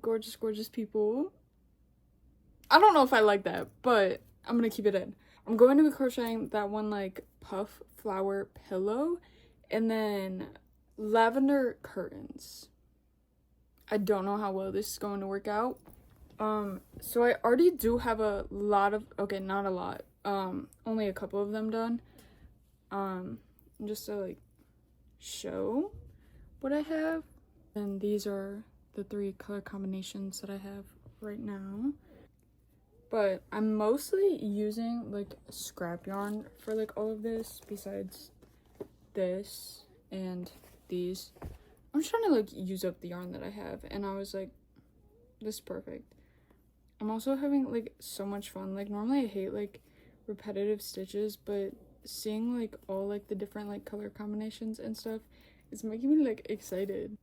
gorgeous, gorgeous people. I don't know if I like that, but I'm gonna keep it in. I'm going to be crocheting that one like puff flower pillow and then lavender curtains. I don't know how well this is going to work out. So I already do have a lot of, okay, not a lot, only a couple of them done. Just to like show what I have. And these are the 3 color combinations that I have right now. But I'm mostly using like scrap yarn for like all of this besides this and these. I'm just trying to like use up the yarn that I have, and I was like, this is perfect. I'm also having like so much fun. Like normally I hate like repetitive stitches, but seeing like all like the different like color combinations and stuff is making me like excited.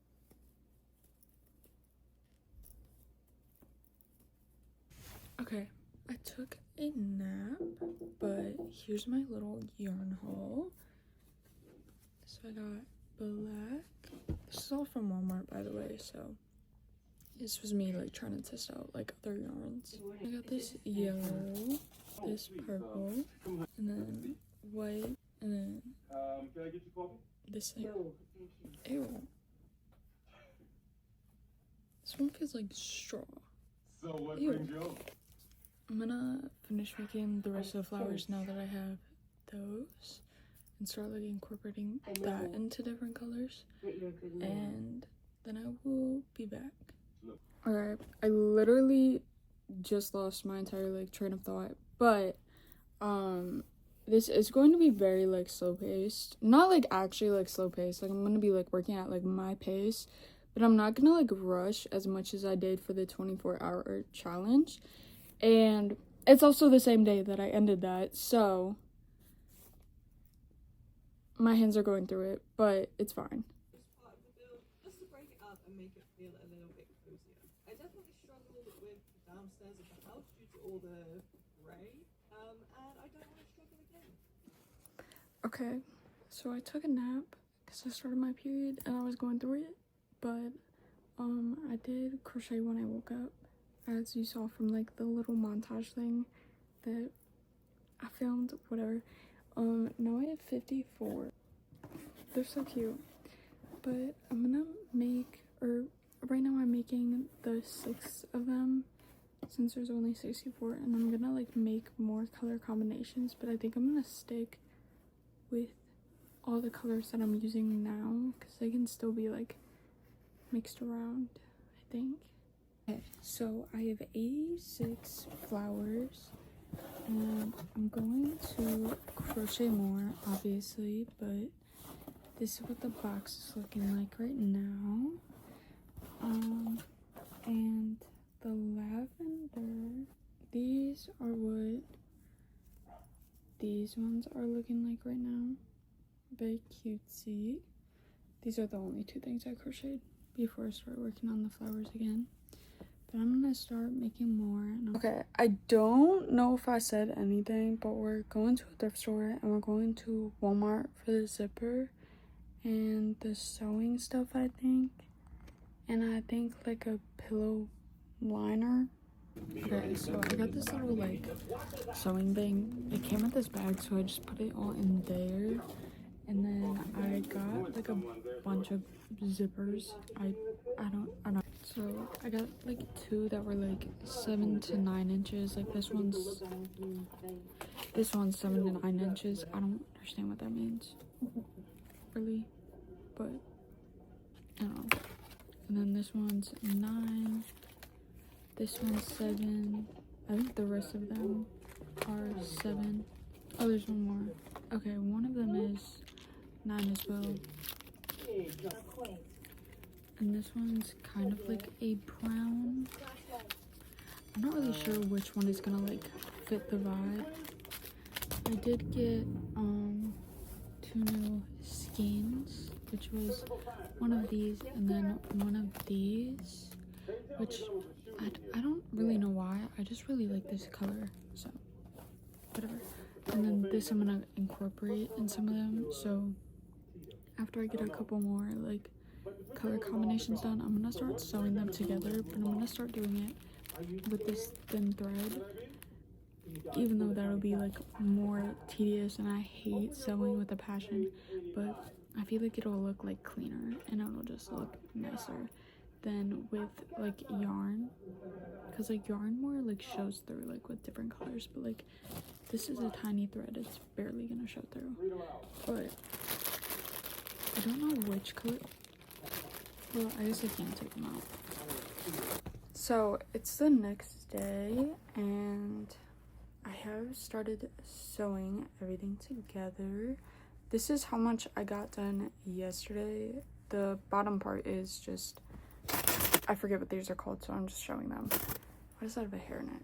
Okay, I took a nap, but here's my little yarn haul. So I got black. This is all from Walmart, by the way, so this was me like trying to test out like other yarns. I got this yellow, this purple, and then white, and then can I get you coffee? this thing. Ew. This one feels like straw. So what Ew. brings you over? I'm gonna finish making the rest of the flowers now that I have those and start like incorporating that into different colors, and then I will be back. Alright, I literally just lost my entire like train of thought, but this is going to be very like slow paced, not like actually like slow paced, like I'm gonna be like working at like my pace, but I'm not gonna like rush as much as I did for the 24-hour challenge. And it's also the same day that I ended that, so my hands are going through it, but it's fine. Part of the build, just to break it up and make it feel a little bit cozier. I definitely struggled with downstairs of the house due to all the grey, and I don't want to struggle again. Okay, so I took a nap because I started my period and I was going through it, but I did crochet when I woke up, as you saw from like the little montage thing that I filmed, whatever. Now I have 54. They're so cute. But I'm gonna make, or right now I'm making the 6 of them since there's only 64, and I'm gonna like make more color combinations, but I think I'm gonna stick with all the colors that I'm using now because they can still be like mixed around, I think. Okay, so I have 86 flowers, and I'm going to crochet more, obviously, but this is what the box is looking like right now. And the lavender, these are what these ones are looking like right now. Very cutesy. These are the only 2 things I crocheted before I start working on the flowers again. But I'm gonna start making more. Okay, I don't know if I said anything, but we're going to a thrift store and we're going to Walmart for the zipper and the sewing stuff, I think. And I think like a pillow liner. Okay, so I got this little like sewing thing. It came with this bag, so I just put it all in there. And then I got like a bunch of zippers. I don't. So I got like 2 that were like 7 to 9 inches. Like this one's 7 to 9 inches. I don't understand what that means, really, but I don't know. And then this one's 9. This one's 7. I think the rest of them are 7. Oh, there's one more. Okay, one of them is 9 as well. And this one's kind of like a brown. I'm not really sure which one is gonna like fit the vibe. I did get 2 new skeins, which was one of these and then one of these, which I don't really know why. I just really like this color, so whatever. And then this I'm gonna incorporate in some of them, so after I get a couple more like color combinations done, I'm gonna start sewing them together, but I'm gonna start doing it with this thin thread, even though that'll be like more tedious, and I hate sewing with a passion, but I feel like it'll look like cleaner and it'll just look nicer than with like yarn, because like yarn more like shows through like with different colors, but like this is a tiny thread, it's barely gonna show through. But I don't know which color. Well, I guess I can't take them out. So it's the next day and I have started sewing everything together. This is how much I got done yesterday. The bottom part is just, I forget what these are called, so I'm just showing them. What is that of a hairnet?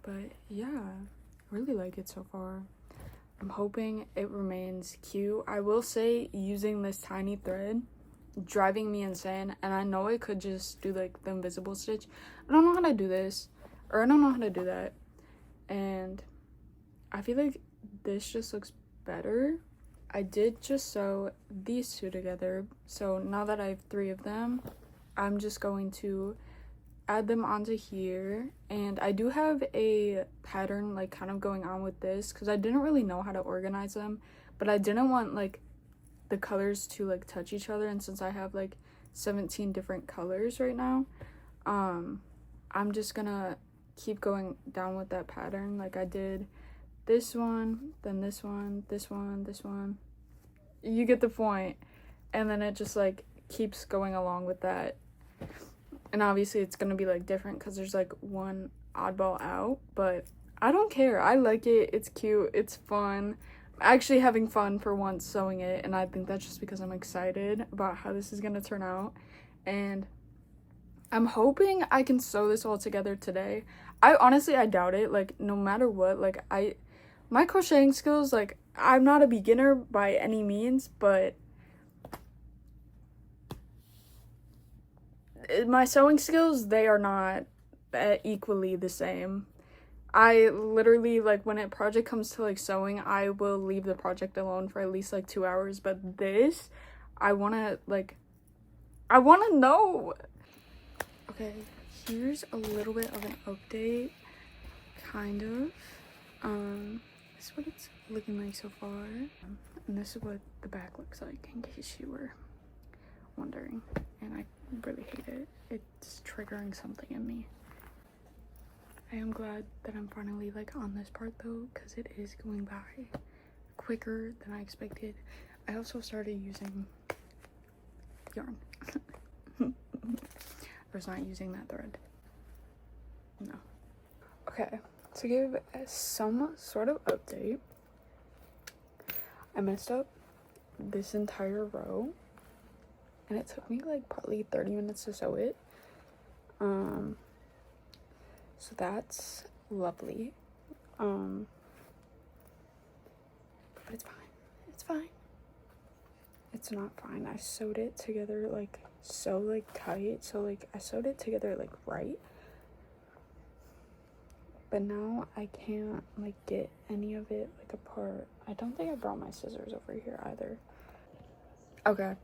But yeah, I really like it so far. I'm hoping it remains cute. I will say, using this tiny thread driving me insane, and I know I could just do like the invisible stitch. I don't know how to do this, or I don't know how to do that, and I feel like this just looks better. I did just sew these two together, so now that I have 3 of them, I'm just going to add them onto here. And I do have a pattern like kind of going on with this because I didn't really know how to organize them, but I didn't want like the colors to like touch each other, and since I have like 17 different colors right now, I'm just gonna keep going down with that pattern. Like I did this one, then this one, this one, this one, you get the point, and then it just like keeps going along with that. And obviously it's gonna be like different because there's like one oddball out, but I don't care. I like it. It's cute. It's fun. I'm actually having fun for once sewing it, and I think that's just because I'm excited about how this is gonna turn out. And I'm hoping I can sew this all together today. I doubt it. Like no matter what, like my crocheting skills, like I'm not a beginner by any means, but my sewing skills, they are not equally the same. I literally, like, when a project comes to like sewing, I will leave the project alone for at least like 2 hours, but this, I want to know. Okay, here's a little bit of an update, kind of. This is what it's looking like so far, and this is what the back looks like, in case you were wondering. And I really hate it. It's triggering something in me. I am glad that I'm finally like on this part though, because it is going by quicker than I expected. I also started using yarn. I was not using that thread. No. Okay, to give some sort of update, I messed up this entire row, and it took me like probably 30 minutes to sew it. So that's lovely. But it's fine. It's fine. It's not fine. I sewed it together like so like tight. So like I sewed it together like right. But now I can't like get any of it like apart. I don't think I brought my scissors over here either. Okay.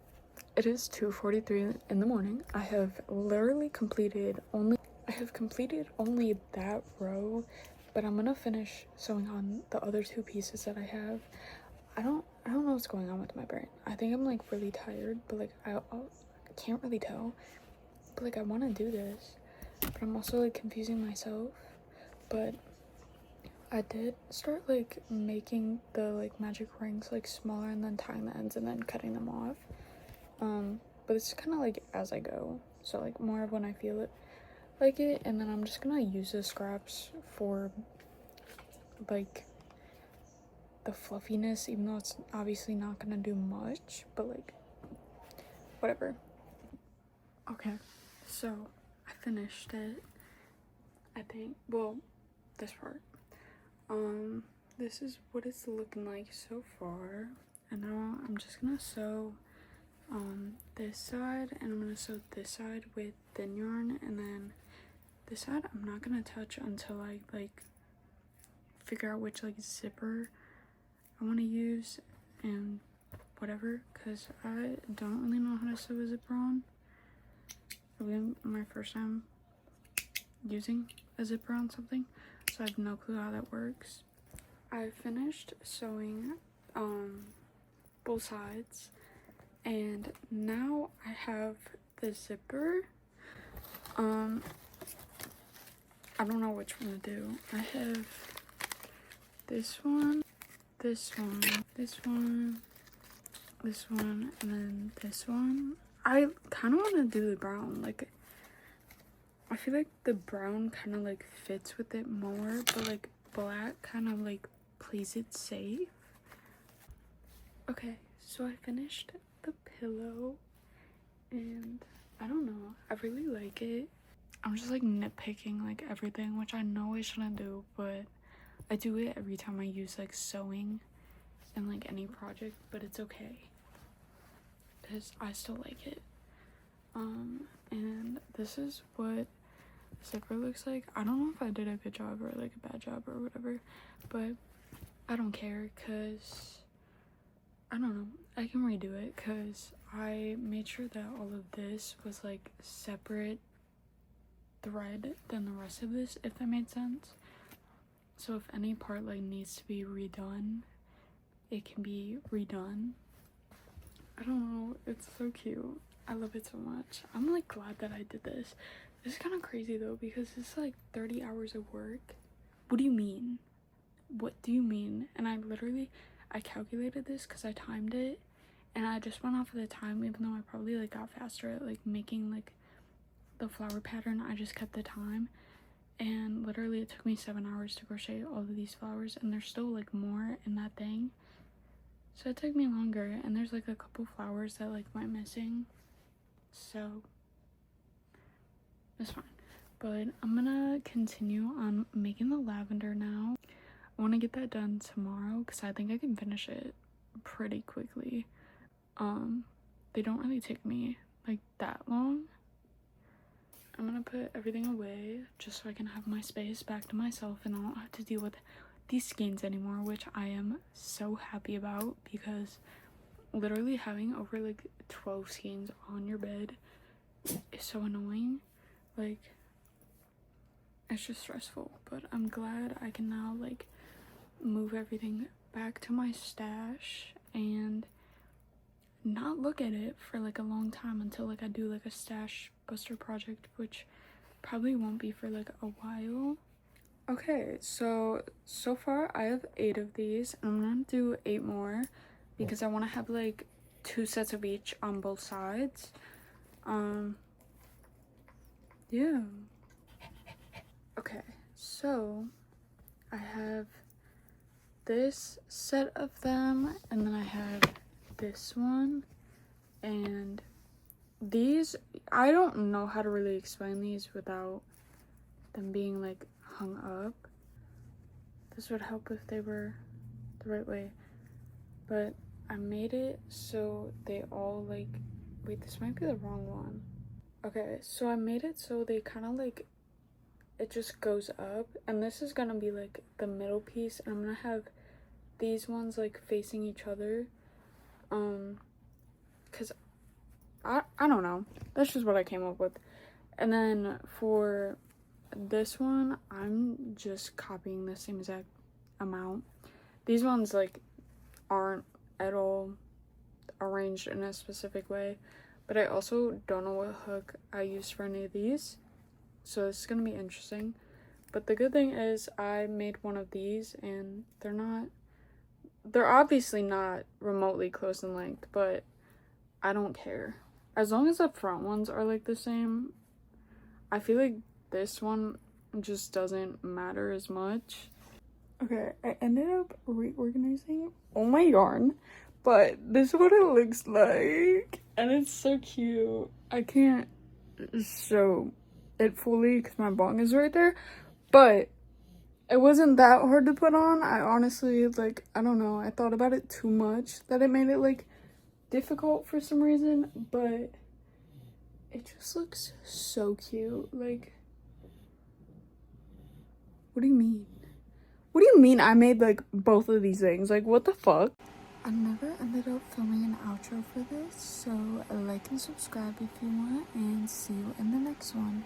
It is 2:43 in the morning. I have literally completed only that row, but I'm gonna finish sewing on the other 2 pieces that I have. I don't know what's going on with my brain. I think I'm like really tired, but like I can't really tell. But like I want to do this, but I'm also like confusing myself. But I did start like making the like magic rings like smaller and then tying the ends and then cutting them off. But it's kind of like as I go, so like more of when I feel it like it, and then I'm just gonna use the scraps for like the fluffiness, even though it's obviously not gonna do much, but like whatever. Okay, so I finished it, I think. Well, this part. This is what it's looking like so far, and now I'm just gonna sew this side, and I'm gonna sew this side with thin yarn, and then this side I'm not gonna touch until I like figure out which like zipper I want to use. And whatever, because I don't really know how to sew a zipper on. It'll be my first time using a zipper on something, so I have no clue how that works. I finished sewing both sides, and now I have the zipper. I don't know which one to do. I have this one, this one, this one, this one, and then this one. I kind of want to do the brown. Like, I feel like the brown kind of like fits with it more, but like black kind of like plays it safe. Okay, so I finished the pillow, and I don't know, I really like it. I'm just like nitpicking like everything, which I know I shouldn't do, but I do it every time I use like sewing in like any project, but it's okay because I still like it. And this is what the zipper looks like. I don't know if I did a good job or like a bad job or whatever, but I don't care because I don't know, I can redo it because I made sure that all of this was like separate thread than the rest of this, if that made sense. So if any part like needs to be redone, it can be redone. I don't know, it's so cute. I love it so much. I'm like glad that I did this. This is kind of crazy though, because it's like 30 hours of work. What do you mean? What do you mean? And I calculated this because I timed it, and I just went off of the time, even though I probably like got faster at like making like the flower pattern. I just kept the time, and literally it took me 7 hours to crochet all of these flowers, and there's still like more in that thing, so it took me longer. And there's like a couple flowers that like went missing, so it's fine. But I'm gonna continue on making the lavender now. I want to get that done tomorrow because I think I can finish it pretty quickly. They don't really take me like that long. I'm gonna put everything away just so I can have my space back to myself, and I don't have to deal with these skeins anymore, which I am so happy about, because literally having over like 12 skeins on your bed is so annoying. Like, it's just stressful. But I'm glad I can now like move everything back to my stash and not look at it for like a long time until like I do like a stash buster project, which probably won't be for like a while. Okay, so far I have 8 of these, and I'm gonna do 8 more because I want to have like 2 sets of each on both sides. Yeah. Okay, so I have this set of them, and then I have this one, and these, I don't know how to really explain these without them being like hung up. This would help if they were the right way, but I made it so they all like, wait, this might be the wrong one. Okay, so I made it so they kind of like, it just goes up, and this is gonna be like the middle piece, and I'm gonna have these ones like facing each other, because I don't know, that's just what I came up with. And then for this one, I'm just copying the same exact amount. These ones like aren't at all arranged in a specific way, but I also don't know what hook I used for any of these, so this is gonna be interesting. But the good thing is I made one of these, and they're obviously not remotely close in length, but I don't care. As long as the front ones are like the same, I feel like this one just doesn't matter as much. Okay, I ended up reorganizing all my yarn, but this is what it looks like, and it's so cute. I can't show it fully because my bong is right there, but it wasn't that hard to put on. I honestly, like, I don't know, I thought about it too much that it made it like difficult for some reason, but it just looks so cute. Like, what do you mean? What do you mean I made like both of these things? Like, what the fuck? I never ended up filming an outro for this, so like and subscribe if you want, and see you in the next one.